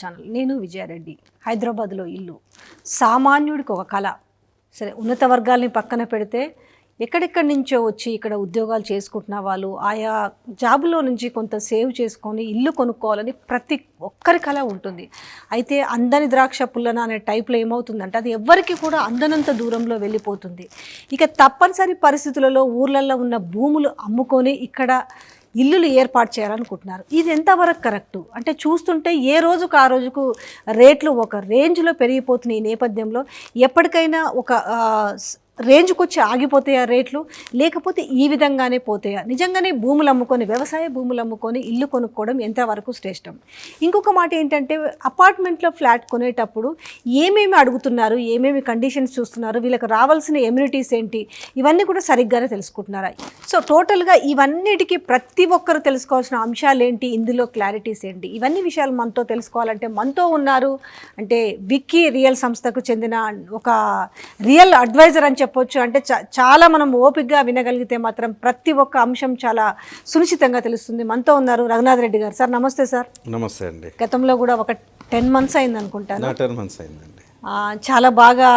Channel. నేను విజయారెడ్డి. హైదరాబాద్లో ఇల్లు సామాన్యుడికి ఒక కళ. సరే, ఉన్నత వర్గాల్ని పక్కన పెడితే ఎక్కడెక్కడి నుంచో వచ్చి ఇక్కడ ఉద్యోగాలు చేసుకుంటున్న వాళ్ళు ఆయా జాబులో నుంచి కొంత సేవ్ చేసుకొని ఇల్లు కొనుక్కోవాలని ప్రతి ఒక్కరి కళ ఉంటుంది. అయితే అందని ద్రాక్ష పుల్లన అనే టైప్లో ఏమవుతుందంటే అది ఎవ్వరికి కూడా అందనంత దూరంలో వెళ్ళిపోతుంది. ఇక తప్పనిసరి పరిస్థితులలో ఊర్లలో ఉన్న భూములు అమ్ముకొని ఇక్కడ ఇల్లులు ఏర్పాటు చేయాలనుకుంటున్నారు. ఇది ఎంతవరకు కరెక్టు అంటే చూస్తుంటే ఏ రోజుకు ఆ రోజుకు రేట్లు ఒక రేంజ్లో పెరిగిపోతున్నాయి. ఈ నేపథ్యంలో ఎప్పటికైనా ఒక రేంజ్కి వచ్చి ఆగిపోతాయా రేట్లు, లేకపోతే ఈ విధంగానే పోతాయా? నిజంగానే భూములు అమ్ముకొని వ్యవసాయ భూములు అమ్ముకొని ఇల్లు కొనుక్కోవడం ఎంతవరకు శ్రేష్టం? ఇంకొక మాట ఏంటంటే అపార్ట్మెంట్లో ఫ్లాట్ కొనేటప్పుడు ఏమేమి అడుగుతున్నారు, ఏమేమి కండిషన్స్ చూస్తున్నారు, వీళ్ళకి రావాల్సిన ఎమ్యూనిటీస్ ఏంటి, ఇవన్నీ కూడా సరిగ్గానే తెలుసుకుంటున్నారా? సో టోటల్గా ఇవన్నిటికీ ప్రతి ఒక్కరు తెలుసుకోవాల్సిన అంశాలు ఏంటి, ఇందులో క్లారిటీస్ ఏంటి, ఇవన్నీ విషయాలు మనతో తెలుసుకోవాలంటే మనతో ఉన్నారు అంటే విక్కీ రియల్ సంస్థకు చెందిన ఒక రియల్ అడ్వైజర్ అని చెప్పొచ్చు. అంటే చాలా మనం ఓపికగా వినగలిగితే మాత్రం ప్రతి ఒక్క అంశం చాలా సునిశ్చితంగా తెలుస్తుంది. మనతో ఉన్నారు రఘునాథ్ రెడ్డి గారు. సార్ నమస్తే. సార్ నమస్తే అండి. గతంలో కూడా ఒక 10 months అయింది అనుకుంటాను. 10 months అయిందండి. చాలా బాగా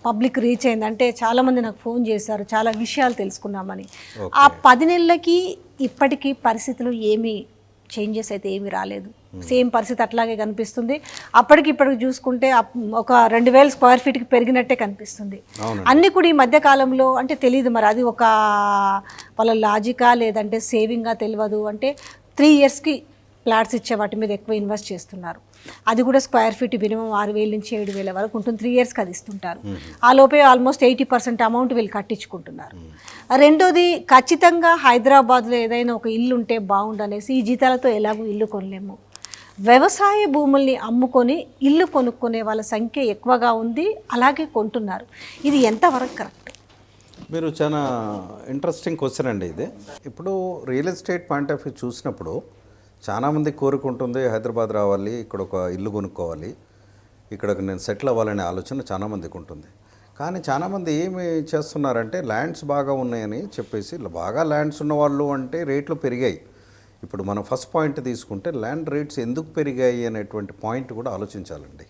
పబ్లిక్ రీచ్ అయింది. అంటే చాలామంది నాకు ఫోన్ చేశారు, చాలా విషయాలు తెలుసుకున్నామని. ఆ 10 నెలలకి ఇప్పటికీ పరిస్థితులు ఏమీ చేంజెస్ అయితే ఏమీ రాలేదు. సేమ్ పరిస్థితి అట్లాగే కనిపిస్తుంది. అప్పటికి ఇప్పటికి చూసుకుంటే ఒక 2000 square feetకి పెరిగినట్టే కనిపిస్తుంది. అన్నీ కూడా ఈ మధ్య కాలంలో అంటే తెలియదు మరి అది ఒక వాళ్ళ లాజికా లేదంటే సేవింగ్గా తెలియదు. అంటే 3 yearsకి ఫ్లాట్స్ ఇచ్చే వాటి మీద ఎక్కువ ఇన్వెస్ట్ చేస్తున్నారు. అది కూడా స్క్వేర్ ఫీట్ మినిమం 6,000 నుంచి 7,000 వరకు ఉంటుంది. 3 yearsకి అది ఇస్తుంటారు. ఆ లోపే ఆల్మోస్ట్ 80% అమౌంట్ వీళ్ళు కట్టించుకుంటున్నారు. రెండోది, ఖచ్చితంగా హైదరాబాద్లో ఏదైనా ఒక ఇల్లు ఉంటే బాగుండనేసి ఈ జీతాలతో ఎలాగో ఇల్లు కొనలేము. వ్యవసాయ భూముల్ని అమ్ముకొని ఇల్లు కొనుక్కునే వాళ్ళ సంఖ్య ఎక్కువగా ఉంది, అలాగే కొంటున్నారు. ఇది ఎంతవరకు కరెక్ట్? మీరు చాలా ఇంట్రెస్టింగ్ క్వశ్చన్ అండి ఇది. ఇప్పుడు real estate point of view చూసినప్పుడు చాలామంది కోరుకుంటుంది హైదరాబాద్ రావాలి, ఇక్కడ ఒక ఇల్లు కొనుక్కోవాలి, ఇక్కడ నేను సెటిల్ అవ్వాలనే ఆలోచన చాలామందికి ఉంటుంది. కానీ చాలామంది ఏమి చేస్తున్నారంటే ల్యాండ్స్ బాగా ఉన్నాయని చెప్పేసి, బాగా ల్యాండ్స్ ఉన్నవాళ్ళు అంటే రేట్లు పెరిగాయి. ఇప్పుడు మనం ఫస్ట్ పాయింట్ తీసుకుంటే ల్యాండ్ రేట్స్ ఎందుకు పెరిగాయి అనేటువంటి పాయింట్ కూడా ఆలోచించాలండి.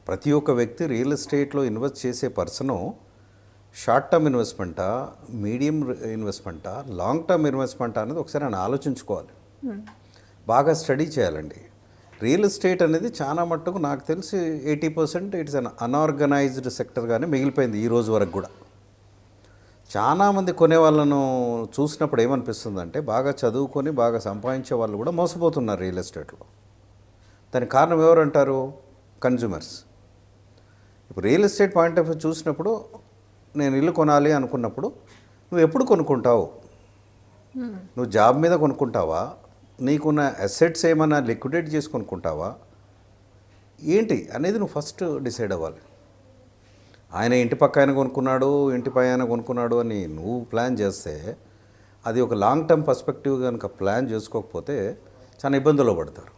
ప్రతి ఒక్క వ్యక్తి రియల్ ఎస్టేట్లో ఇన్వెస్ట్ చేసే పర్సను షార్ట్ టర్మ్ ఇన్వెస్ట్మెంటా, మీడియం ఇన్వెస్ట్మెంటా, లాంగ్ టర్మ్ ఇన్వెస్ట్మెంటా అనేది ఒకసారి ఆయన ఆలోచించుకోవాలి. బాగా స్టడీ చేయాలండి. రియల్ ఎస్టేట్ అనేది చాలా మట్టుకు నాకు తెలిసి 80% ఇట్స్ అన్ అన్ఆర్గనైజ్డ్ సెక్టర్గానే మిగిలిపోయింది ఈ రోజు వరకు కూడా. చాలామంది కొనే వాళ్ళను చూసినప్పుడు ఏమనిపిస్తుందంటే బాగా చదువుకొని బాగా సంపాదించే వాళ్ళు కూడా మోసపోతున్నారు రియల్ ఎస్టేట్లో. దానికి కారణం ఎవరంటారు? కన్జ్యూమర్స్. ఇప్పుడు real estate point of view చూసినప్పుడు నేను ఇల్లు కొనాలి అనుకున్నప్పుడు నువ్వు ఎప్పుడు కొనుక్కుంటావు? నువ్వు జాబ్ మీద కొనుక్కుంటావా, నీకున్న అసెట్స్ ఏమైనా లిక్విడేట్ చేసి కొనుక్కుంటావా, ఏంటి అనేది నువ్వు ఫస్ట్ డిసైడ్ అవ్వాలి. ఆయన ఇంటి పక్క ఆయన కొనుక్కున్నాడు, ఇంటి పై ఆయన కొనుక్కున్నాడు అని నువ్వు ప్లాన్ చేస్తే అది ఒక లాంగ్ టర్మ్ పర్స్పెక్టివ్ కనుక ప్లాన్ చేసుకోకపోతే చాలా ఇబ్బందుల్లో పడతారు.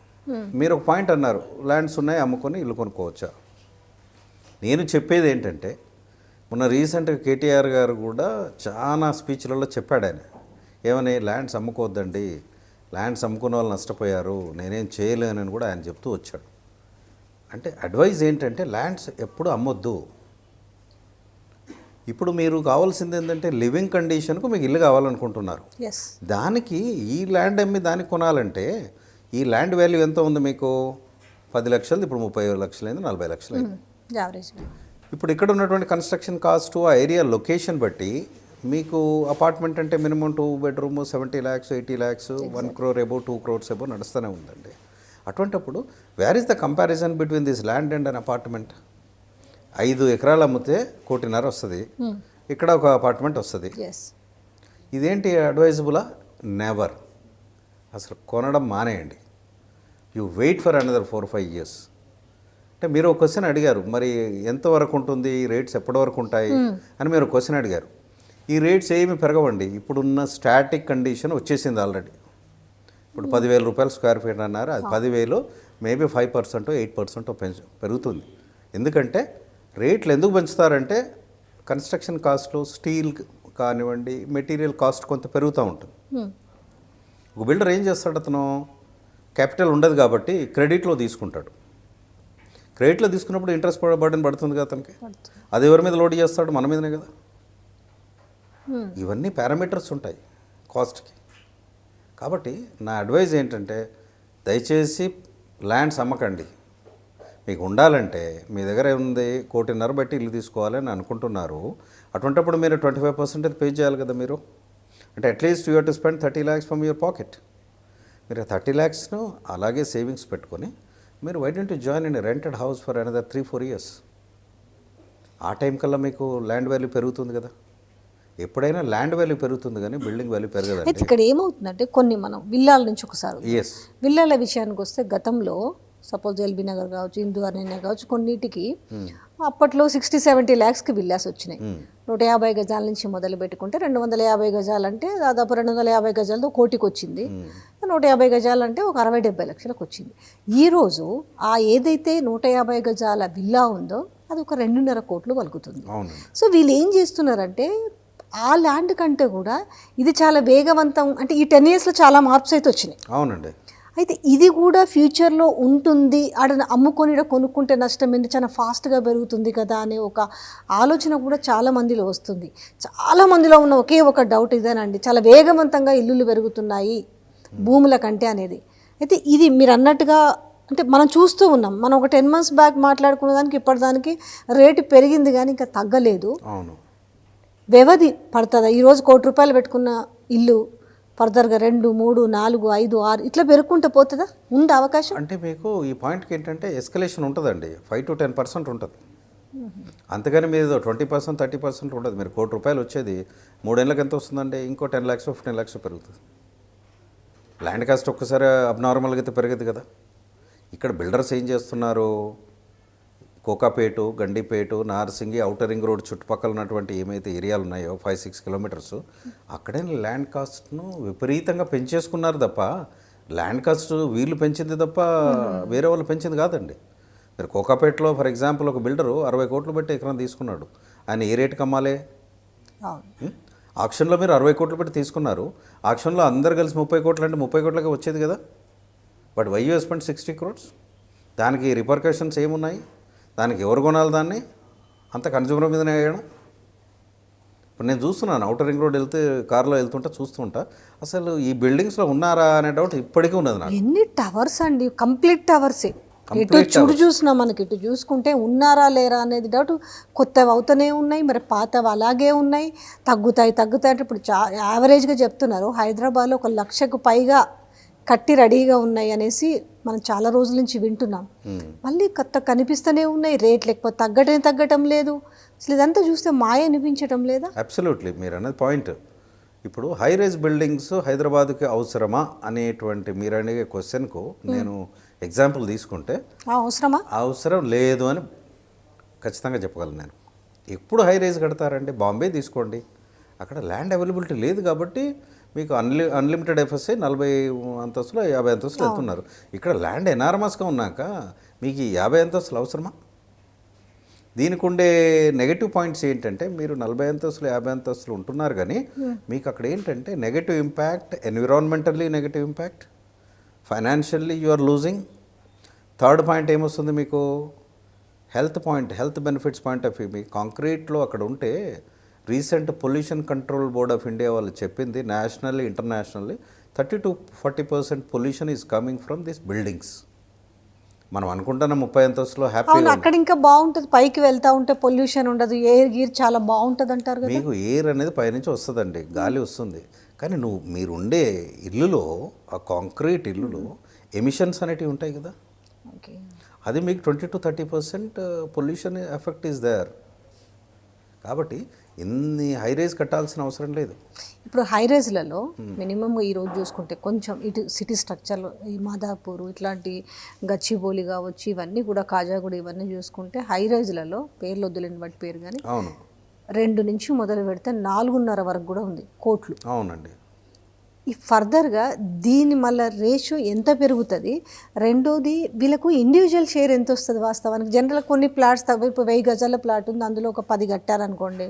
మీరు ఒక పాయింట్ అన్నారు, ల్యాండ్స్ ఉన్నాయి అమ్ముకొని ఇల్లు కొనుక్కోవచ్చా. నేను చెప్పేది ఏంటంటే మొన్న రీసెంట్గా కేటీఆర్ గారు కూడా చాలా స్పీచ్లలో చెప్పాడు. ఆయన ఏమని, ల్యాండ్స్ అమ్ముకోవద్దండి, ల్యాండ్స్ అమ్ముకున్న వాళ్ళు నష్టపోయారు, నేనేం చేయలేనని కూడా ఆయన చెప్తూ వచ్చాడు. అంటే అడ్వైజ్ ఏంటంటే ల్యాండ్స్ ఎప్పుడు అమ్మొద్దు. ఇప్పుడు మీరు కావాల్సింది ఏంటంటే లివింగ్ కండిషన్కు మీకు ఇల్లు కావాలనుకుంటున్నారు. దానికి ఈ ల్యాండ్ అమ్మి దానికి కొనాలంటే ఈ ల్యాండ్ వాల్యూ ఎంత ఉంది మీకు? 10 లక్షలు, ఇప్పుడు 30 లక్షలు అయింది, 40 లక్షలు అయింది. ఇప్పుడు ఇక్కడ ఉన్నటువంటి కన్స్ట్రక్షన్ కాస్ట్, ఆ ఏరియా లొకేషన్ బట్టి మీకు అపార్ట్మెంట్ అంటే minimum 2 bedroom 70 lakhs, 80 lakhs, 1 crore above, 2 crores above నడుస్తూనే ఉందండి. అటువంటిప్పుడు where is the comparison between this land and an apartment? 5 ఎకరాలు అమ్మితే 1.5 కోటి వస్తుంది, ఇక్కడ ఒక అపార్ట్మెంట్ వస్తుంది. ఇదేంటి అడ్వైజబులా? నెవర్. అసలు కొనడం మానేయండి. You wait for another 4-5 years. అంటే మీరు ఒక క్వశ్చన్ అడిగారు, మరి ఎంతవరకు ఉంటుంది, రేట్స్ ఎప్పటి వరకు ఉంటాయి అని మీరు క్వశ్చన్ అడిగారు. ఈ రేట్స్ ఏమి పెరగవండి. ఇప్పుడున్న స్టాటిక్ కండిషన్ వచ్చేసింది ఆల్రెడీ. ఇప్పుడు 10,000 రూపాయలు స్క్వేర్ ఫీట్ అన్నారు, అది 10,000 మేబీ 5% 8% పెరుగుతుంది. ఎందుకంటే రేట్లు ఎందుకు పెంచుతారంటే కన్స్ట్రక్షన్ కాస్ట్లో స్టీల్ కానివ్వండి, మెటీరియల్ కాస్ట్ కొంత పెరుగుతూ ఉంటుంది. ఒక బిల్డర్ ఏం చేస్తాడు, అతను క్యాపిటల్ ఉండదు కాబట్టి క్రెడిట్లో తీసుకుంటాడు. క్రెడిట్లో తీసుకున్నప్పుడు ఇంట్రెస్ట్ బర్డెన్ పడుతుంది కదా అతనికి. అది ఎవరి మీద లోడ్ చేస్తాడు? మన మీదనే కదా. ఇవన్నీ పారామీటర్స్ ఉంటాయి కాస్ట్కి. కాబట్టి నా అడ్వైజ్ ఏంటంటే దయచేసి ల్యాండ్స్ అమ్మకండి. మీకు ఉండాలంటే మీ దగ్గర ఉంది 1.5 కోటి బట్టి ఇల్లు తీసుకోవాలని అనుకుంటున్నారు. అటువంటిప్పుడు మీరు 25% పే చేయాలి కదా మీరు. అంటే at least you have to spend 30 lakhs from your pocket. మీరు 30 lakhsను అలాగే సేవింగ్స్ పెట్టుకొని మీరు why don't you join in rented house for another 3-4 years. ఆ టైం కల్లా మీకు ల్యాండ్ వాల్యూ పెరుగుతుంది కదా. ఎప్పుడైనా ల్యాండ్ వాల్యూ పెరుగుతుంది కానీ బిల్డింగ్ వాల్యూ అయితే పెరగదండి. ఇక్కడ ఏమవుతుందంటే కొన్ని మనం విల్లాల నుంచి ఒకసారి ఎస్, విల్లాల విషయానికి వస్తే గతంలో సపోజ్ ఎల్బీ నగర్ కావచ్చు, ఇందు అరణ్య కావచ్చు, కొన్నిటికి అప్పట్లో 60-70 lakhsకి విల్లాస్ వచ్చినాయి. 150 గజాల నుంచి మొదలు పెట్టుకుంటే 250 గజాలు అంటే దాదాపు 250 గజాలతో 1 కోటికి వచ్చింది. 150 గజాలు అంటే ఒక 60-70 లక్షలకు వచ్చింది. ఈరోజు ఆ ఏదైతే 150 గజాల విల్లా ఉందో అది ఒక 2.5 కోట్లు పలుకుతుంది. అవును. సో వీళ్ళు ఏం చేస్తున్నారంటే ఆ ల్యాండ్ కంటే కూడా ఇది చాలా వేగవంతం, అంటే ఈ 10 yearsలో చాలా మార్ప్స్ అయితే వచ్చినాయి. అవునండి. అయితే ఇది కూడా ఫ్యూచర్లో ఉంటుంది, ఆడ అమ్ముకొని ఈడ కొనుక్కుంటే నష్టం ఏంటి, చాలా ఫాస్ట్గా పెరుగుతుంది కదా అనే ఒక ఆలోచన కూడా చాలా మందిలో వస్తుంది. చాలా మందిలో ఉన్న ఒకే ఒక డౌట్ ఇదేనండి, చాలా వేగవంతంగా ఇల్లులు పెరుగుతున్నాయి భూముల కంటే అనేది. అయితే ఇది మీరు అన్నట్టుగా అంటే మనం చూస్తూ ఉన్నాం. మనం ఒక 10 months బ్యాక్ మాట్లాడుకున్న దానికి ఇప్పటిదానికి రేటు పెరిగింది కానీ ఇంకా తగ్గలేదు. అవును. వ్యవధి పడుతుందా? ఈరోజు 1 కోటి రూపాయలు పెట్టుకున్న ఇల్లు ఫర్దర్గా 2, 3, 4, 5, 6 ఇట్లా పెరుగుకుంటూ పోతుందా? ఉందా అవకాశం? అంటే మీకు ఈ పాయింట్కి ఏంటంటే ఎస్కలేషన్ ఉంటుందండి. 5-10% ఉంటుంది. అంతేగాని మీరు 20%, 30% ఉండదు. మీరు 1 కోటి రూపాయలు వచ్చేది 3 ఏళ్ళకి ఎంత వస్తుందండి? ఇంకో 10 lakhs, 15 lakhs పెరుగుతుంది. ల్యాండ్ కాస్ట్ ఒక్కసారి అబ్నార్మల్గా అయితే పెరగదు కదా. ఇక్కడ బిల్డర్స్ ఏం చేస్తున్నారు? Kokapet, Gandipet, Narsingi, outer ring road చుట్టుపక్కల ఉన్నటువంటి ఏమైతే ఏరియాలు ఉన్నాయో 5-6 kilometers అక్కడే ల్యాండ్ కాస్ట్ను విపరీతంగా పెంచేసుకున్నారు తప్ప ల్యాండ్ కాస్ట్ వీళ్ళు పెంచింది తప్ప వేరే వాళ్ళు పెంచింది కాదండి. మీరు కోకాపేటలో ఫర్ ఎగ్జాంపుల్ ఒక బిల్డరు 60 కోట్లు పెట్టి ఎకరం తీసుకున్నాడు. ఆయన ఏ రేటుకి అమ్మాలి? ఆక్షన్లో మీరు 60 కోట్లు పెట్టి తీసుకున్నారు. ఆక్షన్లో అందరు కలిసి 30 కోట్లు అంటే 30 కోట్లకే వచ్చేది కదా. But why you spend 60 crores? దానికి రిపర్కషన్స్ ఏమున్నాయి? దానికి ఎవరు కొనాలి? దాన్ని అంత కన్జ్యూమర్ మీదనే వేయడం. ఇప్పుడు నేను చూస్తున్నాను ఔటర్ రింగ్ రోడ్ వెళ్తే కార్లో వెళ్తుంటా చూస్తుంటా, అసలు ఈ బిల్డింగ్స్లో ఉన్నారా అనే డౌట్ ఇప్పటికీ ఉన్నది నాకు. ఎన్ని టవర్స్ అండి, కంప్లీట్ టవర్సే. ఇటు చూసినా మనకి ఇటు చూసుకుంటే ఉన్నారా లేరా అనేది డౌట్. కొత్తవి అవుతూనే ఉన్నాయి, మరి పాతవి అలాగే ఉన్నాయి. తగ్గుతాయి అంటే ఇప్పుడు యావరేజ్గా చెప్తున్నారు హైదరాబాద్లో 1 లక్షకు పైగా కట్టి రెడీగా ఉన్నాయి అనేసి మనం చాలా రోజుల నుంచి వింటున్నాం. మళ్ళీ కొత్త కనిపిస్తూనే ఉన్నాయి, రేట్లు ఎక్కువ తగ్గటం లేదు. అసలు ఇదంతా చూస్తే మాయ అనిపించడం లేదా? అబ్సల్యూట్లీ మీరు అనేది పాయింట్. ఇప్పుడు హై రైజ్ బిల్డింగ్స్ హైదరాబాద్కి అవసరమా అనేటువంటి మీరు అనే క్వశ్చన్కు నేను ఎగ్జాంపుల్ తీసుకుంటే అవసరం లేదు అని ఖచ్చితంగా చెప్పగలను నేను. ఎప్పుడు హై రైజ్ కడతారండి? బాంబే తీసుకోండి, అక్కడ ల్యాండ్ అవైలబిలిటీ లేదు కాబట్టి మీకు అన్లిమిటెడ్ ఎఫ్ఎస్ఐ 40 అంతస్తులు 50 అంతస్తులు వెళ్తున్నారు. ఇక్కడ ల్యాండ్ ఎనార్మస్గా ఉన్నాక మీకు ఈ 50 అంతస్తులు అవసరమా? దీనికి ఉండే నెగటివ్ పాయింట్స్ ఏంటంటే మీరు 40 అంతస్తులు 50 అంతస్తులు ఉంటున్నారు కానీ మీకు అక్కడ ఏంటంటే negative impact, environmentally negative impact, financially you are losing. Third point ఏమొస్తుంది మీకు? Health benefits point of view. మీ కాంక్రీట్లో అక్కడ ఉంటే recent pollution control board of India వాళ్ళు చెప్పింది nationally internationally 30-40% pollution is coming from this buildings. మనం అనుకుంటున్న 30 అంతస్తులో హ్యాపీగా అక్కడ ఇంకా బాగుంటుంది, పైకి వెళ్తా ఉంటే పొల్యూషన్ ఉండదు, ఎయిర్ గీర్ చాలా బాగుంటుంది అంటారు కదా. మీకు ఎయిర్ అనేది పైనుంచి వస్తుందండి, గాలి వస్తుంది. కానీ మీరుండే ఇల్లులో, ఆ కాంక్రీట్ ఇల్లులో ఎమిషన్స్ అనేటివి ఉంటాయి కదా. అది మీకు 20-30% పొల్యూషన్ ఎఫెక్ట్ ఈజ్ దేర్. కాబట్టి ఇన్ని హై రైజ్ కట్టాల్సిన అవసరం లేదు. ఇప్పుడు హై రైజ్లలో మినిమం ఈరోజు చూసుకుంటే కొంచెం ఇటు సిటీ స్ట్రక్చర్లో ఈ మాదాపూర్ ఇట్లాంటి గచ్చిబౌలి కావచ్చు, ఇవన్నీ కూడా కాజాగూడ ఇవన్నీ చూసుకుంటే హై రైజ్లలో పేర్లు వద్దులేని బట్టి పేరు కానీ 2 నుంచి మొదలు పెడితే 4.5 వరకు కూడా ఉంది కోట్లు. అవునండి. ఈ ఫర్దర్గా దీని మళ్ళీ రేషియో ఎంత పెరుగుతుంది? రెండోది వీళ్ళకు ఇండివిజువల్ షేర్ ఎంత వస్తుంది? వాస్తవానికి జనరల్ కొన్ని ప్లాట్స్ ఇప్పుడు 1000 గజాల ప్లాట్ ఉంది, అందులో ఒక 10 కట్టారనుకోండి,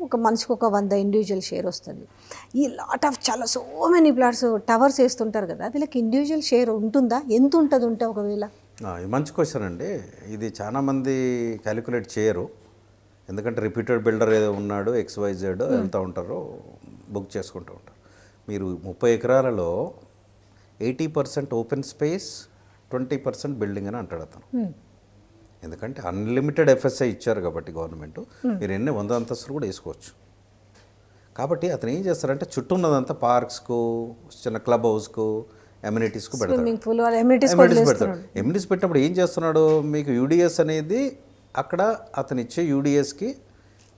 ఒక మనిషికి ఒక 100 ఇండివిజువల్ షేర్ వస్తుంది. ఈ లాట్ ఆఫ్ చాలా సో మెనీ ప్లాట్స్ టవర్స్ వేస్తుంటారు కదా, వీళ్ళకి ఇండివిజువల్ షేర్ ఉంటుందా? ఎంత ఉంటుంది ఉంటే ఒకవేళ? ఇది మంచి క్వశ్చన్ అండి. ఇది చాలామంది క్యాలిక్యులేట్ చేయరు. ఎందుకంటే రిపీటెడ్ బిల్డర్ ఏదో ఉన్నాడు XYZ వెళ్తూ ఉంటారు, బుక్ చేసుకుంటూ ఉంటారు. మీరు 30 ఎకరాలలో 80% ఓపెన్ స్పేస్, 20% బిల్డింగ్ అని అంటాడు అతను. ఎందుకంటే అన్లిమిటెడ్ FSI ఇచ్చారు కాబట్టి గవర్నమెంట్, మీరు ఎన్ని 100 అంతస్తులు కూడా వేసుకోవచ్చు. కాబట్టి అతను ఏం చేస్తారంటే చుట్టూ ఉన్నదంతా పార్క్స్కు, చిన్న క్లబ్ హౌస్కు, ఎమ్యూనిటీస్కు పెడతాడు. ఎమ్యూనిటీస్ పెట్టినప్పుడు ఏం చేస్తున్నాడు, మీకు యూడిఎస్ అనేది అక్కడ అతను ఇచ్చే యూడిఎస్కి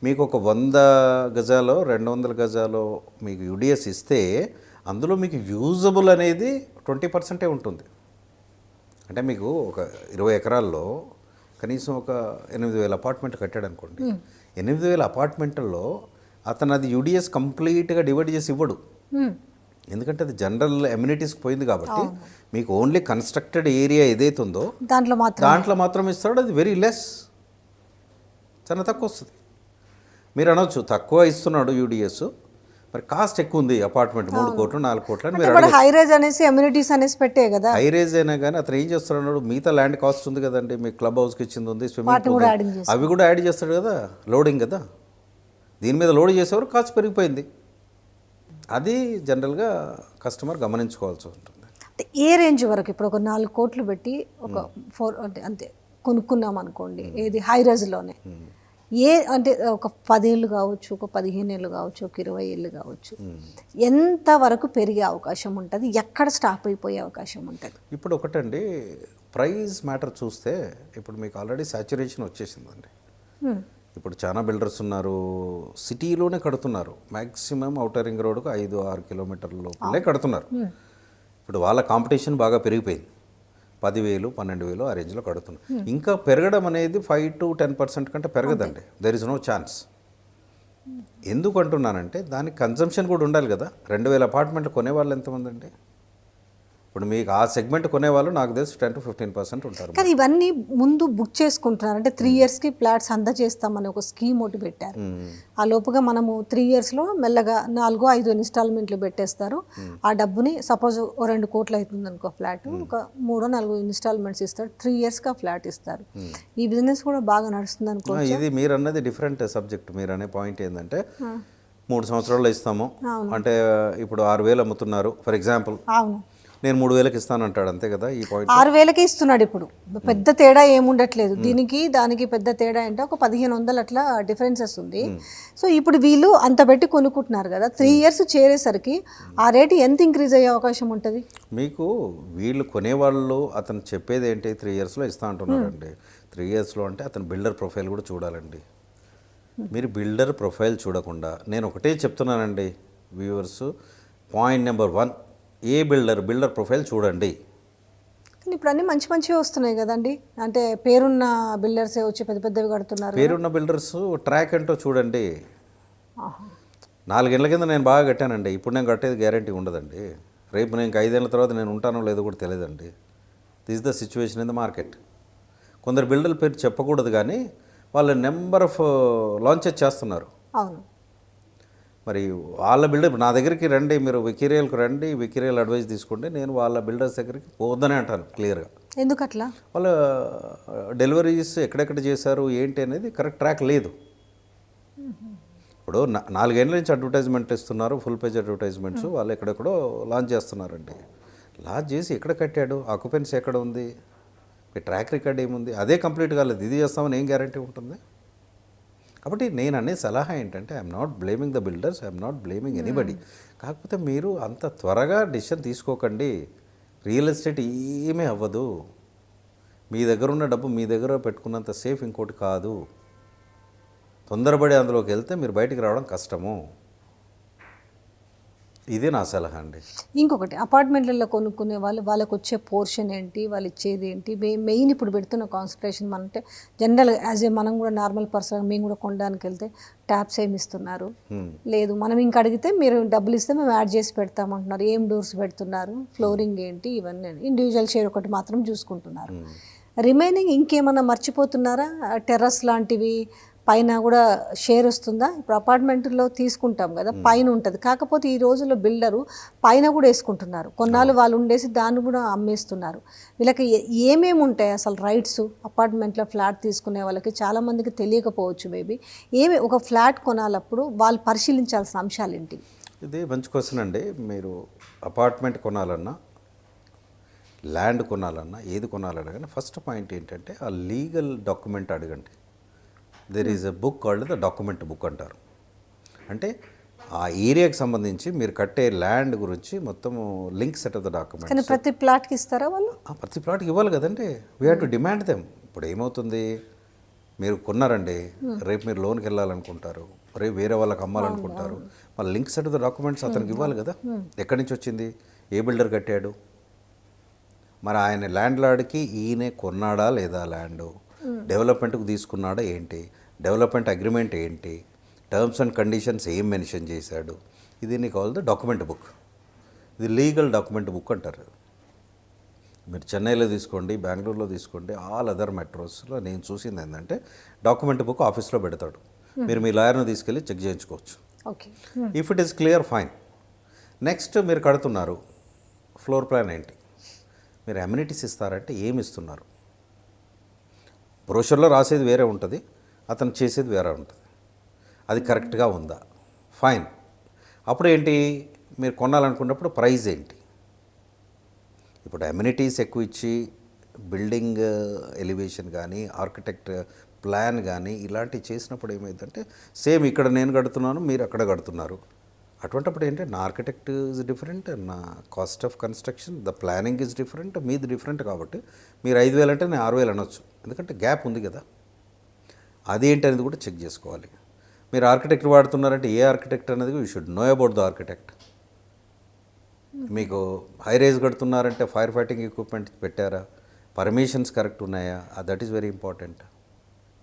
మీకు ఒక 100 గజాలో 200 గజాలో మీకు యూడిఎస్ ఇస్తే అందులో మీకు యూజబుల్ అనేది 20% ఉంటుంది. అంటే మీకు ఒక 20 ఎకరాల్లో కనీసం ఒక 8,000 అపార్ట్మెంట్ కట్టాడు అనుకోండి. 8,000 అపార్ట్మెంట్లలో అతను అది యూడిఎస్ కంప్లీట్గా డివైడ్ చేసి ఇవ్వడు. ఎందుకంటే అది జనరల్ ఎమ్యూనిటీస్కి పోయింది కాబట్టి మీకు ఓన్లీ కన్స్ట్రక్టెడ్ ఏరియా ఏదైతే ఉందో దాంట్లో మాత్రం ఇస్తాడు. అది వెరీ లెస్, చాలా తక్కువ వస్తుంది. మీరు అనొచ్చు తక్కువ ఇస్తున్నాడు యూడిఎస్, మరి కాస్ట్ ఎక్కువ ఉంది, అపార్ట్మెంట్ 3 కోట్లు 4 కోట్లు అని మీరు హై రైజ్ అనేసి అమ్యూనిటీస్ అనేసి పెట్టే కదా. హై రైజ్ అయినా కానీ అతను ఏం చేస్తున్నాడు, మిగతా ల్యాండ్ కాస్ట్ ఉంది కదండి, మీకు క్లబ్ హౌస్కి ఇచ్చింది ఉంది, స్విమ్మింగ్ పూల్, అవి కూడా యాడ్ చేస్తాడు కదా, లోడింగ్ కదా. దీని మీద లోడ్ చేసేవారు కాస్ట్ పెరిగిపోయింది. అది జనరల్గా కస్టమర్ గమనించుకోవాల్సి ఉంటుంది. ఏ రేంజ్ వరకు ఇప్పుడు ఒక 4 కోట్లు పెట్టి ఒక 4 అంటే అంతే కొనుక్కున్నాం అనుకోండి, ఏది హై రైజ్లోనే, అంటే ఒక 10 ఏళ్ళు కావచ్చు, ఒక 15 ఏళ్ళు కావచ్చు, ఒక 20 ఏళ్ళు కావచ్చు, ఎంత వరకు పెరిగే అవకాశం ఉంటుంది, ఎక్కడ స్టాప్ అయిపోయే అవకాశం ఉంటుంది? ఇప్పుడు ఒకటండి, ప్రైస్ మ్యాటర్ చూస్తే ఇప్పుడు మీకు ఆల్రెడీ సాచురేషన్ వచ్చేసిందండి. ఇప్పుడు చాలా బిల్డర్స్ ఉన్నారు, సిటీలోనే కడుతున్నారు, మ్యాక్సిమం ఔటర్ రింగ్ రోడ్కు 5-6 కిలోమీటర్ల లోపలే కడుతున్నారు. ఇప్పుడు వాళ్ళ కాంపిటీషన్ బాగా పెరిగిపోయింది. 10,000, 12,000 ఆ రేంజ్లో కడుతున్నారు. ఇంకా పెరగడం అనేది 5 to 10% కంటే పెరగదండి. There is no chance. ఎందుకు అంటున్నానంటే దానికి కన్జంప్షన్ కూడా ఉండాలి కదా. 2,000 అపార్ట్మెంట్లు కొనేవాళ్ళు ఎంతమంది అండి? ఇప్పుడు మీకు ఆ సెగ్మెంట్ కొనేవాళ్ళు నాకు తెలిసి 10 to 15% ఉంటారు. కానీ ఇవన్నీ ముందు బుక్ చేసుకుంటున్నారు. అంటే 3 yearsకి ఫ్లాట్స్ అందజేస్తామని ఒక స్కీమ్ ఒకటి పెట్టారు. ఆ లోపుగా మనము 3 yearsలో మెల్లగా 4-5 ఇన్స్టాల్మెంట్లు పెట్టేస్తారు. ఆ డబ్బుని సపోజ్ 2 కోట్లు అవుతుంది అనుకో ఫ్లాట్, ఒక 3-4 ఇన్స్టాల్మెంట్స్ ఇస్తారు. 3 yearsకి ఆ ఫ్లాట్ ఇస్తారు. ఈ బిజినెస్ కూడా బాగా నడుస్తుంది అనుకో. ఇది మీరు అన్నది డిఫరెంట్ సబ్జెక్ట్. మీరు అనే పాయింట్ ఏంటంటే 3 సంవత్సరాల్లో ఇస్తాము అంటే ఇప్పుడు 6,000 అమ్ముతున్నారు ఫర్ ఎగ్జాంపుల్, అవును, నేను 3,000కి ఇస్తాను అంటాడు, అంతే కదా. ఈ పాయింట్ 6,000కి ఇస్తున్నాడు. ఇప్పుడు పెద్ద తేడా ఏముండట్లేదు, దీనికి దానికి పెద్ద తేడా అంటే ఒక 1,500 అట్లా డిఫరెన్సెస్ ఉంది. సో ఇప్పుడు వీళ్ళు అంత పెట్టి కొనుక్కుంటున్నారు కదా, 3 years చేరేసరికి ఆ రేటు ఎంత ఇంక్రీజ్ అయ్యే అవకాశం ఉంటుంది? మీకు వీళ్ళు కొనేవాళ్ళు అతను చెప్పేది ఏంటి, 3 yearsలో ఇస్తా అంటున్నాడండి. 3 yearsలో అంటే అతను బిల్డర్ ప్రొఫైల్ కూడా చూడాలండి. మీరు బిల్డర్ ప్రొఫైల్ చూడకుండా, నేను ఒకటే చెప్తున్నానండి వ్యూవర్స్, పాయింట్ నెంబర్ 1, ఏ బిల్డర్ ప్రొఫైల్ చూడండి. కానీ ఇప్పుడు అన్నీ మంచి మంచివి వస్తున్నాయి కదండి, అంటే పేరున్న బిల్డర్సే వచ్చి పెద్ద పెద్దవి కడుతున్నారు. పేరున్న బిల్డర్స్ ట్రాక్ ఏంటో చూడండి. 4 ఏళ్ల కింద నేను బాగా కట్టానండి, ఇప్పుడు నేను కట్టేది గ్యారంటీ ఉండదండి. రేపు నేను 5 ఏళ్ళ తర్వాత నేను ఉంటానో లేదో కూడా తెలియదండి. This the situation in the market. కొందరు బిల్డర్ల పేరు చెప్పకూడదు కానీ వాళ్ళు నెంబర్ ఆఫ్ లాంచెస్ చేస్తున్నారు. అవును, మరి వాళ్ళ బిల్డర్ నా దగ్గరికి రండి, మీరు వికీరియల్కి రండి, వికీరియల్ అడ్వైస్ తీసుకోండి, నేను వాళ్ళ బిల్డర్స్ దగ్గరికి పోవద్దనే అంటాను క్లియర్గా. ఎందుకు అట్లా? వాళ్ళ డెలివరీస్ ఎక్కడెక్కడ చేశారు ఏంటి అనేది కరెక్ట్ ట్రాక్ లేదు. ఇప్పుడు 4 ఏళ్ళ నుంచి అడ్వర్టైజ్మెంట్ ఇస్తున్నారు, ఫుల్ పేజ్ అడ్వర్టైజ్మెంట్స్, వాళ్ళు ఎక్కడెక్కడో లాంచ్ చేస్తున్నారండి. లాంచ్ చేసి ఎక్కడ కట్టాడు, ఆక్యుపెన్సీ ఎక్కడ ఉంది, మీ ట్రాక్ రికార్డ్ ఏముంది, అదే కంప్లీట్ కాలేదు, ఇది చేస్తామని ఏం గ్యారంటీ ఉంటుంది? కాబట్టి నేను అనే సలహా ఏంటంటే, I'm not blaming the builders, I'm not blaming anybody. కాకపోతే మీరు అంత త్వరగా డిసిషన్ తీసుకోకండి. రియల్ ఎస్టేట్ ఏమీ అవ్వదు. మీ దగ్గర ఉన్న డబ్బు మీ దగ్గర పెట్టుకున్నంత సేఫ్ ఇంకోటి కాదు. తొందరపడి అందులోకి వెళ్తే మీరు బయటికి రావడం కష్టము. ఇదే నా సలహా అండి. ఇంకొకటి, అపార్ట్మెంట్లలో కొనుక్కునే వాళ్ళకి వచ్చే పోర్షన్ ఏంటి, వాళ్ళు ఇచ్చేది ఏంటి, మెయిన్ ఇప్పుడు పెడుతున్న కాన్సన్ట్రేషన్ అంటే జనరల్ యాజ్ ఏ మనం కూడా నార్మల్ పర్సన్ మేము కూడా కొనడానికి వెళ్తే ట్యాప్స్ ఏమి ఇస్తున్నారు, లేదు మనం ఇంకా అడిగితే మీరు డబ్బులు ఇస్తే మేము యాడ్ చేసి పెడతామంటున్నారు, ఏం డోర్స్ పెడుతున్నారు, ఫ్లోరింగ్ ఏంటి, ఇవన్నీ ఇండివిజువల్ షేర్ ఒకటి మాత్రం చూసుకుంటున్నారు. రిమైనింగ్ ఇంకేమన్నా మర్చిపోతున్నారా? టెర్రస్ లాంటివి, పైన కూడా షేర్ వస్తుందా? ఇప్పుడు అపార్ట్మెంట్లో తీసుకుంటాం కదా, పైన ఉంటుంది. కాకపోతే ఈ రోజుల్లో బిల్డరు పైన కూడా వేసుకుంటున్నారు. కొన్నాళ్ళు వాళ్ళు ఉండేసి దాన్ని కూడా అమ్మేస్తున్నారు. వీళ్ళకి ఏమేమి ఉంటాయి అసలు రైట్స్? అపార్ట్మెంట్లో ఫ్లాట్ తీసుకునే వాళ్ళకి చాలామందికి తెలియకపోవచ్చు మేబీ. ఒక ఫ్లాట్ కొనాలప్పుడు వాళ్ళు పరిశీలించాల్సిన అంశాలు ఏంటి? ఇది మంచి క్వశ్చన్ అండి. మీరు అపార్ట్మెంట్ కొనాలన్నా, ల్యాండ్ కొనాలన్నా, ఏది కొనాలన్నా కానీ ఫస్ట్ పాయింట్ ఏంటంటే ఆ లీగల్ డాక్యుమెంట్ అడగండి. There is a book called the document book అంటారు. అంటే ఆ ఏరియాకి సంబంధించి మీరు కట్టే ల్యాండ్ గురించి మొత్తం link set of the document. కానీ ప్రతి ప్లాట్కి ఇస్తారా వాళ్ళు? ప్రతి ప్లాట్కి ఇవ్వాలి కదండి. We have to demand them. ఇప్పుడు ఏమవుతుంది, మీరు కొన్నారండి, రేపు మీరు లోన్కి వెళ్ళాలనుకుంటారు, రేపు వేరే వాళ్ళకి అమ్మాలనుకుంటారు, మళ్ళీ link set of the documents అతనికి ఇవ్వాలి కదా. ఎక్కడి నుంచి వచ్చింది, ఏ బిల్డర్ కట్టాడు, మరి ఆయన ల్యాండ్ లార్డ్కి ఈయనే కొన్నాడా లేదా, ల్యాండ్ డెవలప్మెంట్కి తీసుకున్నాడా ఏంటి, డెవలప్మెంట్ అగ్రిమెంట్ ఏంటి, టర్మ్స్ అండ్ కండిషన్స్ ఏం మెన్షన్ చేశాడు, ఇది నీకు కావాలి డాక్యుమెంట్ బుక్. ఇది లీగల్ డాక్యుమెంట్ బుక్ అంటారు. మీరు చెన్నైలో తీసుకోండి, బెంగళూరులో తీసుకోండి, ఆల్ అదర్ మెట్రోస్లో నేను చూసింది ఏంటంటే డాక్యుమెంట్ బుక్ ఆఫీస్లో పెడతాడు. మీరు మీ లాయర్ని తీసుకెళ్ళి చెక్ చేయించుకోవచ్చు. Okay, if it is clear fine. Next మీరు కడుతున్నారు, ఫ్లోర్ ప్లాన్ ఏంటి, మీరు అమ్యూనిటీస్ ఇస్తారంటే ఏమి ఇస్తున్నారు. బ్రోషర్లో రాసేది వేరే ఉంటుంది, అతను చేసేది వేరే ఉంటుంది. అది కరెక్ట్గా ఉందా, ఫైన్. అప్పుడు ఏంటి, మీరు కొనాలనుకున్నప్పుడు ప్రైస్ ఏంటి. ఇప్పుడు అమ్యూనిటీస్ ఎక్కువ ఇచ్చి బిల్డింగ్ ఎలివేషన్ కానీ, ఆర్కిటెక్ట్ ప్లాన్ కానీ ఇలాంటివి చేసినప్పుడు ఏమైందంటే సేమ్ ఇక్కడ నేను కడుతున్నాను, మీరు అక్కడ కడుతున్నారు. అటువంటిప్పుడు ఏంటంటే నా ఆర్కిటెక్ట్ ఈజ్ డిఫరెంట్, నా cost of construction, the planning is different, మీది డిఫరెంట్. కాబట్టి మీరు 5,000 అంటే నేను 6,000 అనొచ్చు, ఎందుకంటే గ్యాప్ ఉంది కదా. అదేంటి అనేది కూడా చెక్ చేసుకోవాలి. మీరు ఆర్కిటెక్ట్ వాడుతున్నారంటే ఏ ఆర్కిటెక్ట్ అనేది you should know about the architect. మీకు హై రైజ్ కడుతున్నారంటే ఫైర్ ఫైటింగ్ ఎక్విప్మెంట్ పెట్టారా, పర్మిషన్స్ కరెక్ట్ ఉన్నాయా, that is very important.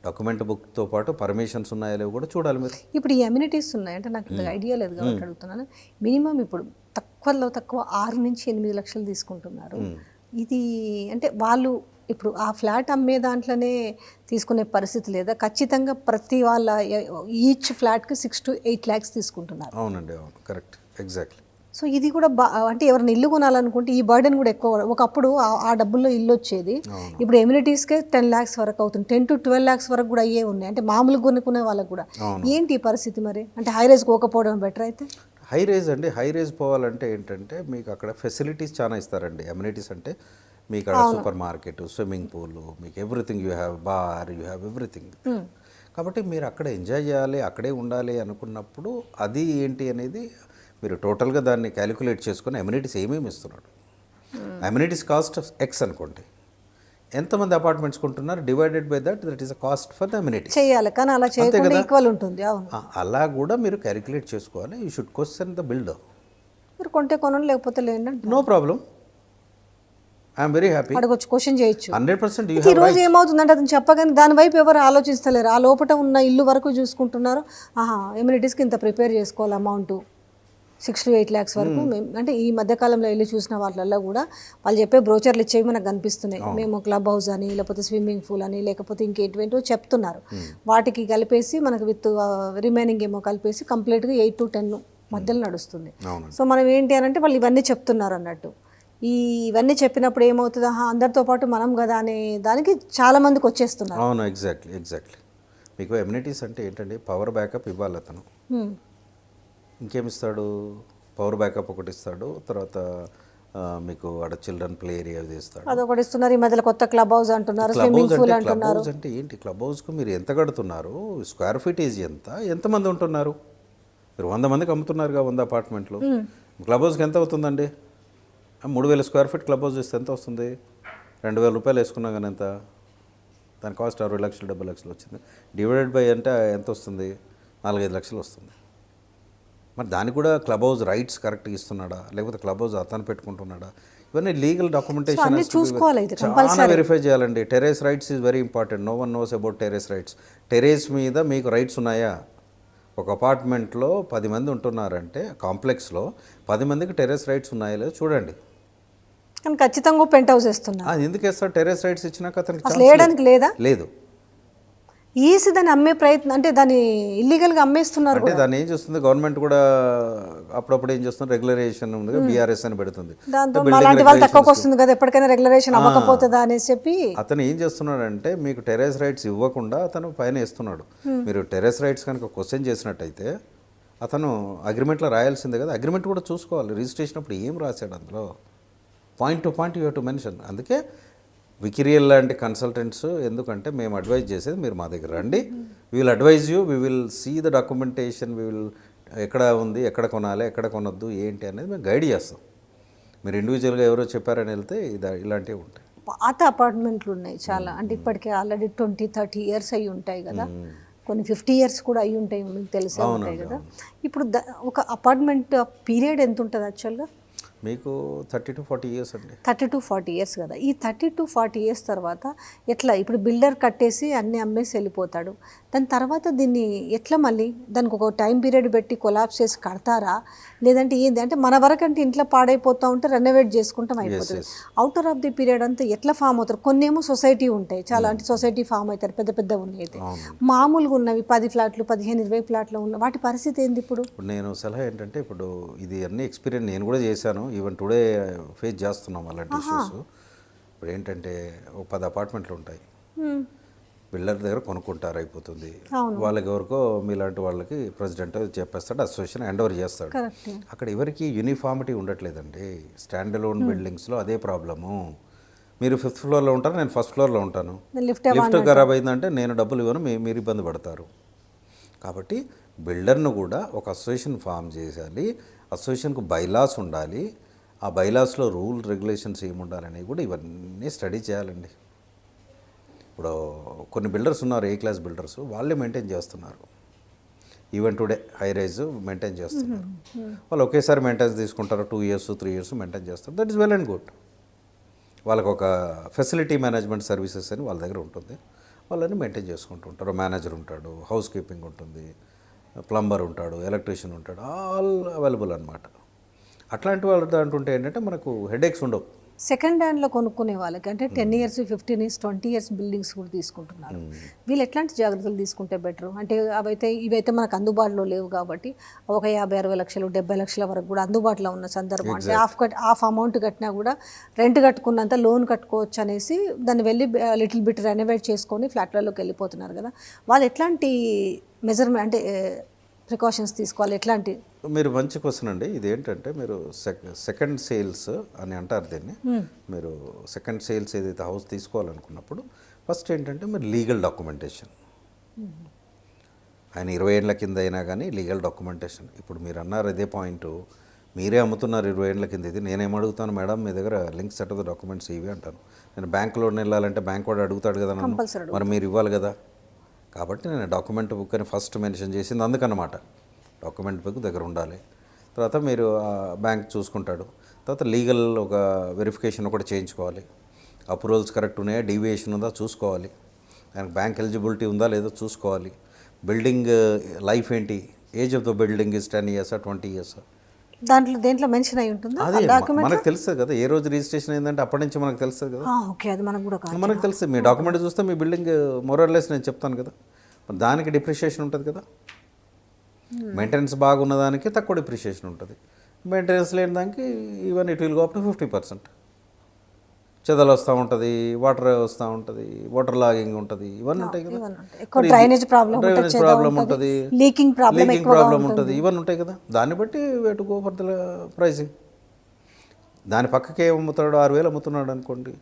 Document బుక్తో పాటు పర్మిషన్స్ ఉన్నాయా లేవు కూడా చూడాలి మీరు. ఇప్పుడు ఈ అమ్యూనిటీస్ ఉన్నాయంటే నాకు ఐడియా లేదు కాబట్టి అడుగుతున్నాను. మినిమం ఇప్పుడు తక్కువలో తక్కువ 6 నుంచి 8 లక్షలు తీసుకుంటున్నారు. ఇది అంటే వాళ్ళు ఇప్పుడు ఆ ఫ్లాట్ అమ్మే దాంట్లోనే తీసుకునే పరిస్థితి లేదా? ఖచ్చితంగా ప్రతి వాళ్ళ ఈచ్ ఫ్లాట్కి 6 to 8 lakhs తీసుకుంటున్నారు. అవునండి, అవును, కరెక్ట్, ఎగ్జాక్ట్లీ. సో ఇది కూడా అంటే ఎవరైనా ఇల్లు కొనాలనుకుంటే ఈ బర్డెన్ కూడా ఎక్కువ. ఒకప్పుడు ఆ డబ్బుల్లో ఇల్లు వచ్చేది, ఇప్పుడు ఎమ్యూనిటీస్కే 10 lakhs వరకు అవుతుంది. 10 to 12 lakhs వరకు కూడా అయ్యే ఉన్నాయి. అంటే మామూలుగా కొనుక్కునే వాళ్ళకు కూడా ఏంటి ఈ పరిస్థితి మరి? అంటే హై రైజ్ పోకపోవడం బెటర్ అయితే? హై రైజ్ అండి, హై రైజ్ పోవాలంటే ఏంటంటే మీకు అక్కడ ఫెసిలిటీస్ చాలా ఇస్తారండి. అమ్యూనిటీస్ అంటే మీకు అక్కడ సూపర్ మార్కెట్, స్విమ్మింగ్ పూల్, మీకు everything, you have bar, you have everything. కాబట్టి మీరు అక్కడ ఎంజాయ్ చేయాలి, అక్కడే ఉండాలి అనుకున్నప్పుడు అది ఏంటి అనేది మీరు టోటల్గా దాన్ని క్యాలిక్యులేట్ చేసుకొని అమ్యూనిటీస్ ఏమేమి ఇస్తున్నాడు. అమ్యూనిటీస్ కాస్ట్ ఎక్స్ అనుకోండి, ఎంతమంది అపార్ట్మెంట్స్ కొంటున్నారు, divided by that is a cost for the amenities. చేయాలి, కానీ అలా చేయకుండా ఈక్వల్ ఉంటుంది. అవును, అలా కూడా మీరు క్యాలిక్యులేట్ చేసుకోవాలి. You should question the builder. మీరు కొంటే కొనండి, లేకపోతే లేదండి, no problem, I'm very happy. అడగొచ్చు, క్వశ్చన్ చేయొచ్చు. 100% ఈ రోజు ఏమవుతుందంటే అతను చెప్పగానే దాని వైపు ఎవరు ఆలోచిస్తలేరు. ఆ లోపల ఉన్న ఇల్లు వరకు చూసుకుంటున్నారు. ఎమ్యూనిటీస్కి ఇంత ప్రిపేర్ చేసుకోవాలి, అమౌంట్ 6 to 8 lakhs వరకు. అంటే ఈ మధ్యకాలంలో వెళ్ళి చూసిన వాళ్ళల్లో కూడా వాళ్ళు చెప్పే బ్రోచర్లు ఇచ్చేవి మనకు కనిపిస్తున్నాయి. మేము క్లబ్ హౌస్ అని, లేకపోతే స్విమ్మింగ్ పూల్ అని, లేకపోతే ఇంకేంటివేంటో చెప్తున్నారు. వాటికి కలిపేసి మనకు విత్ రిమైనింగ్ ఏమో కలిపేసి కంప్లీట్గా 8 to 10 మధ్యలో నడుస్తుంది. సో మనం ఏంటి అని అంటే వాళ్ళు ఇవన్నీ చెప్తున్నారు అన్నట్టు. ఇవన్నీ చెప్పినప్పుడు ఏమవుతుంది, అందరితో పాటు మనం కదా అనే దానికి చాలా మందికి వచ్చేస్తున్నారు. అవును, ఎగ్జాక్ట్లీ. మీకు ఎమ్యూనిటీస్ అంటే ఏంటంటే పవర్ బ్యాకప్ ఇవ్వాలి అతను. ఇంకేమిస్తాడు, పవర్ బ్యాకప్ ఒకటి ఇస్తాడు. తర్వాత మీకు ఆడ చిల్డ్రన్ ప్లే ఏరియా చేస్తాడు, అదొకటి ఇస్తున్నారు. ఈ మధ్యలో కొత్త క్లబ్ హౌస్ అంటున్నారు, స్విమ్మింగ్ పూల్ అంటున్నారు. క్లబ్ హౌస్ అంటే ఏంటి, క్లబ్ హౌస్కు మీరు ఎంత కడుతున్నారు, స్క్వేర్ ఫీటేజ్ ఎంత, ఎంతమంది ఉంటున్నారు. మీరు 100 మందికి అమ్ముతున్నారుగా 100 అపార్ట్మెంట్లు. క్లబ్ హౌస్కి ఎంత అవుతుందండి? 3,000 square feet క్లబ్ హౌస్ చేస్తే ఎంత వస్తుంది? 2,000 రూపాయలు వేసుకున్నా కానీ ఎంత, దాని కాస్ట్ 60 లక్షలు 70 లక్షలు వచ్చింది. డివైడెడ్ బై అంటే ఎంత వస్తుంది? 4-5 లక్షలు వస్తుంది. మరి దానికి కూడా క్లబ్ హౌస్ రైట్స్ కరెక్ట్గా ఇస్తున్నాడా, లేకపోతే క్లబ్ హౌస్ అతను పెట్టుకుంటున్నాడా, ఇవన్నీ లీగల్ డాక్యుమెంటేషన్ చాలా వెరిఫై చేయాలండి. Terrace rights is very important. No one knows about terrace rights. Terrace మీద మీకు రైట్స్ ఉన్నాయా? ఒక అపార్ట్మెంట్లో 10 మంది ఉంటున్నారంటే కాంప్లెక్స్లో 10 మందికి టెర్రస్ రైట్స్ ఉన్నాయో లేదో చూడండి. కానీ ఖచ్చితంగా పెంట్ హౌస్ వేస్తున్నారు. అది ఎందుకు వేస్తారు? టెర్రస్ రైట్స్ ఇచ్చినాక అతనికి అసలు వేయడానికి లేదా? లేదు. ఈసి దాన్ని అమ్మే ప్రయత్నం అంటే దాన్ని ఇల్లీగల్గా అమ్మేస్తున్నారు అంటే దాన్ని ఏం చేస్తుంది గవర్నమెంట్ కూడా అప్పుడప్పుడు ఏం చేస్తుంది రెగ్యులరేషన్ ఉంది బీఆర్ఎస్ అని పెడుతుంది. దాంతో అలాంటి వాళ్ళు తక్కువకి వస్తుంది కదా ఎప్పటికైనా రెగ్యులరేషన్ అవ్వకపోతుందా అనేసి చెప్పి అతను ఏం చేస్తున్నాడంటే మీకు టెర్రస్ రైట్స్ ఇవ్వకుండా అతను పైన ఇస్తున్నాడు. మీరు టెర్రస్ రైట్స్ కనుక క్వశ్చన్ చేసినట్టయితే అతను అగ్రిమెంట్లో రాయాల్సిందే కదా, అగ్రిమెంట్ కూడా చూసుకోవాలి. రిజిస్ట్రేషన్ అప్పుడు ఏం రాశాడు అందులో, point to point you have to mention. అందుకే వికిరియల్ లాంటి కన్సల్టెంట్స్ ఎందుకంటే మేము అడ్వైజ్ చేసేది మీరు మా దగ్గర రండి, we will advise you, we will see the documentation, we will ఎక్కడ ఉంది, ఎక్కడ కొనాలి, ఎక్కడ కొనొద్దు, ఏంటి అనేది మేము గైడ్ చేస్తాం. మీరు ఇండివిజువల్గా ఎవరో చెప్పారని వెళ్తే ఇలాంటివి ఉంటాయి. పాత అపార్ట్మెంట్లు ఉన్నాయి చాలా, అంటే ఇప్పటికే ఆల్రెడీ 20-30 ఇయర్స్ అయి ఉంటాయి కదా, కొన్ని 50 ఇయర్స్ కూడా అయి ఉంటాయి, మీకు తెలిసే ఉంటాయి కదా. ఇప్పుడు ఒక అపార్ట్మెంట్ పీరియడ్ ఎంత ఉంటుంది యాక్చువల్గా? మీకు 30 to 40 ఇయర్స్ అండి. 30 to 40 ఇయర్స్ కదా. ఈ 30 to 40 ఇయర్స్ తర్వాత ఎట్లా ఇప్పుడు బిల్డర్ కట్టేసి అన్నీ అమ్మేసి వెళ్ళిపోతాడు, దాని తర్వాత దీన్ని ఎట్లా మళ్ళీ దానికి ఒక టైం పీరియడ్ పెట్టి కొలాప్స్ చేసి కడతారా, లేదంటే ఏంది అంటే మన వరకు అంటే ఇంట్లో పాడైపోతూ ఉంటే రెనోవేట్ చేసుకుంటాం అయిపోతుంది. అవుటర్ ఆఫ్ ది పీరియడ్ అంతా ఎట్లా ఫామ్ అవుతారు? కొన్ని ఏమో సొసైటీ ఉంటాయి చాలా, అంటే సొసైటీ ఫామ్ అవుతారు పెద్ద పెద్ద ఉన్నాయి. అయితే మామూలుగా ఉన్నవి 10 ఫ్లాట్లు 15-20 ఫ్లాట్లు ఉన్న వాటి పరిస్థితి ఏంది ఇప్పుడు? నేను సలహా ఏంటంటే ఇప్పుడు ఇది అన్ని ఎక్స్పీరియన్స్ నేను కూడా చేశాను, ఈవెన్ టుడే ఫేస్ చేస్తున్నాం అలాంటి ఇష్యూస్. ఇప్పుడు ఏంటంటే ఒక 10 అపార్ట్మెంట్లు ఉంటాయి, బిల్డర్ దగ్గర కొనుక్కుంటారు అయిపోతుంది, వాళ్ళకి ఎవరికో మీలాంటి వాళ్ళకి ప్రెసిడెంట్ చెప్పేస్తాడు, అసోసియేషన్ హ్యాండ్ ఓవర్ చేస్తాడు. అక్కడ ఎవరికి యూనిఫామిటీ ఉండట్లేదండి. స్టాండ్ అలోన్ బిల్డింగ్స్లో అదే ప్రాబ్లము. మీరు 5th ఫ్లోర్లో ఉంటారు, నేను 1st ఫ్లోర్లో ఉంటాను, లిఫ్ట్ ఖరాబ్ అయిందంటే నేను డబ్బులు ఇవ్వను, మీరు ఇబ్బంది పడతారు. కాబట్టి బిల్డర్ను కూడా ఒక అసోసియేషన్ ఫామ్ చేయాలి, అసోసియేషన్కు బైలాస్ ఉండాలి, ఆ బైలాస్లో రూల్ రెగ్యులేషన్స్ ఏముండాలనేవి కూడా ఇవన్నీ స్టడీ చేయాలండి. ఇప్పుడు కొన్ని బిల్డర్స్ ఉన్నారు, ఏ క్లాస్ బిల్డర్స్, వాళ్ళే మెయింటైన్ చేస్తున్నారు. Even today high rise maintain చేస్తున్నారు. వాళ్ళు ఒకేసారి మెయింటెనెన్స్ తీసుకుంటారు, 2 years 3 years మెయింటైన్ చేస్తారు. That is well and good. వాళ్ళకు ఒక ఫెసిలిటీ మేనేజ్మెంట్ సర్వీసెస్ అని వాళ్ళ దగ్గర ఉంటుంది, వాళ్ళని మెయింటైన్ చేసుకుంటూ ఉంటారు. మేనేజర్ ఉంటాడు, హౌస్ కీపింగ్ ఉంటుంది, ప్లంబర్ ఉంటాడు, ఎలక్ట్రీషియన్ ఉంటాడు, ఆల్ అవైలబుల్ అనమాట. అట్లాంటి వాళ్ళు అంటుంటే ఏంటంటే మనకు హెడేక్స్ ఉండవు. సెకండ్ హ్యాండ్లో కొనుక్కునే వాళ్ళకి అంటే 10 years 15 years 20 years బిల్డింగ్స్ కూడా తీసుకుంటున్నారు. వీళ్ళు ఎట్లాంటి జాగ్రత్తలు తీసుకుంటే బెటర్? అంటే ఇవైతే మనకు అందుబాటులో లేవు కాబట్టి ఒక 50-60 లక్షలు 70 లక్షల వరకు కూడా అందుబాటులో ఉన్న సందర్భం, అంటే హాఫ్ అమౌంట్ కట్టినా కూడా రెంట్ కట్టుకున్నంత లోన్ కట్టుకోవచ్చు అనేసి దాన్ని వెళ్ళి లిటిల్ బిట్ రెనోవేట్ చేసుకొని ఫ్లాట్లలోకి వెళ్ళిపోతున్నారు కదా. వాళ్ళు ఎట్లాంటి మెజర్మెంట్ అంటే ప్రికాషన్స్ తీసుకోవాలి, ఎట్లాంటి? మీరు మంచి క్వశ్చన్ అండి. ఇదేంటంటే మీరు సెకండ్ సేల్స్ అని అంటారు దీన్ని. మీరు సెకండ్ సేల్స్ ఏదైతే హౌస్ తీసుకోవాలనుకున్నప్పుడు ఫస్ట్ ఏంటంటే మీరు లీగల్ డాక్యుమెంటేషన్, ఆయన 20 ఏళ్ళ కింద అయినా కానీ లీగల్ డాక్యుమెంటేషన్. ఇప్పుడు మీరు అన్నారు అదే పాయింట్, మీరే అమ్ముతున్నారు 20 ఏళ్ళ కింద, ఇది నేనేమడుగుతాను మేడం మీ దగ్గర link set of the documents ఇవి అంటాను. నేను బ్యాంక్ లోన్ వెళ్ళాలంటే బ్యాంక్ వాడు అడుగుతాడు కదా నన్ను, మరి మీరు ఇవ్వాలి కదా. కాబట్టి నేను డాక్యుమెంట్ బుక్ అని ఫస్ట్ మెన్షన్ చేసింది అందుకన్నమాట. డాక్యుమెంట్ బుక్ దగ్గర ఉండాలి. తర్వాత మీరు బ్యాంక్ చూసుకుంటాడు. తర్వాత లీగల్ ఒక వెరిఫికేషన్ ఒకటి చేయించుకోవాలి, అప్రూవల్స్ కరెక్ట్ ఉన్నాయా, డీవియేషన్ ఉందా చూసుకోవాలి, దానికి బ్యాంక్ ఎలిజిబిలిటీ ఉందా లేదో చూసుకోవాలి. బిల్డింగ్ లైఫ్ ఏంటి, age of the building is 10 years 20 years, దేంట్లో మెన్షన్ అయి ఉంటుంది. అదే మనకు తెలుస్తుంది కదా, ఏ రోజు రిజిస్ట్రేషన్ అయిందంటే అప్పటి నుంచి మనకు తెలుస్తుంది కదా. ఓకే, అది మనకు కూడా మనకు తెలుస్తుంది. మీ డాక్యుమెంట్ చూస్తే మీ బిల్డింగ్ మోరల్లెస్ నేను చెప్తాను కదా, దానికి డిప్రిషియేషన్ ఉంటుంది కదా. మెయింటెనెన్స్ బాగున్న దానికి తక్కువ డిప్రిషియేషన్ ఉంటుంది, మెయింటెనెన్స్ లేని దానికి even it will go up to 50%. చెదలు వస్తూ ఉంటుంది, వాటర్ వస్తూ ఉంటుంది, వాటర్ లాగింగ్ ఉంటుంది, ఇవన్నీ ఉంటాయి కదా. డ్రైనేజ్ ప్రాబ్లం ఉంటుంది, లీకింగ్ ప్రాబ్లం ఉంటుంది, ఇవన్నీ ఉంటాయి కదా. దాన్ని బట్టి వేటు గో ఫర్ ద ప్రైసింగ్. దాని పక్కకి ఏం అమ్ముతాడు, 6,000 అమ్ముతున్నాడు అనుకోండి,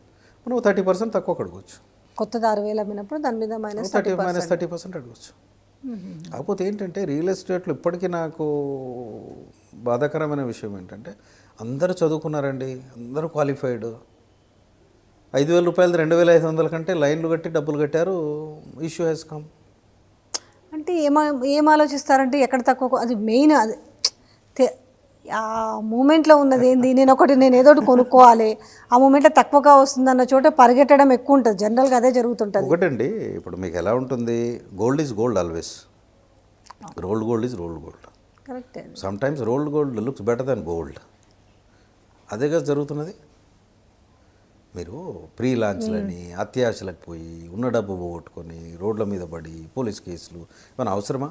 మనం 30% తక్కువ అడగవచ్చు. కొత్తది 6,000 అమ్మినప్పుడు దాని మీద -30% అడగవచ్చు. కాకపోతే ఏంటంటే రియల్ ఎస్టేట్లో ఇప్పటికీ నాకు బాధాకరమైన విషయం ఏంటంటే అందరూ చదువుకున్నారండి, అందరూ క్వాలిఫైడ్. 5,000 రూపాయలు 2,500 కంటే లైన్లు కట్టి డబ్బులు కట్టారు, ఇష్యూ హ్యాస్ కమ్. అంటే ఏం ఆలోచిస్తారంటే ఎక్కడ తక్కువ, అది మెయిన్ అది ఆ మూమెంట్లో ఉన్నది ఏంది, నేను ఏదో కొనుక్కోవాలి, ఆ మూమెంట్లో తక్కువగా వస్తుందన్న చోట పరిగెట్టడం ఎక్కువ ఉంటుంది. జనరల్గా అదే జరుగుతుంటుంది. ఒకటండి, ఇప్పుడు మీకు ఎలా ఉంటుంది, gold is gold always, gold is gold. Correct. Some times rolled gold looks better than gold. అదే కదా జరుగుతున్నది. మీరు ప్రీ లాంచ్లని అత్యాశలకు పోయి ఉన్న డబ్బు పోగొట్టుకొని రోడ్ల మీద పడి పోలీస్ కేసులు ఇవన్నీ అవసరమా?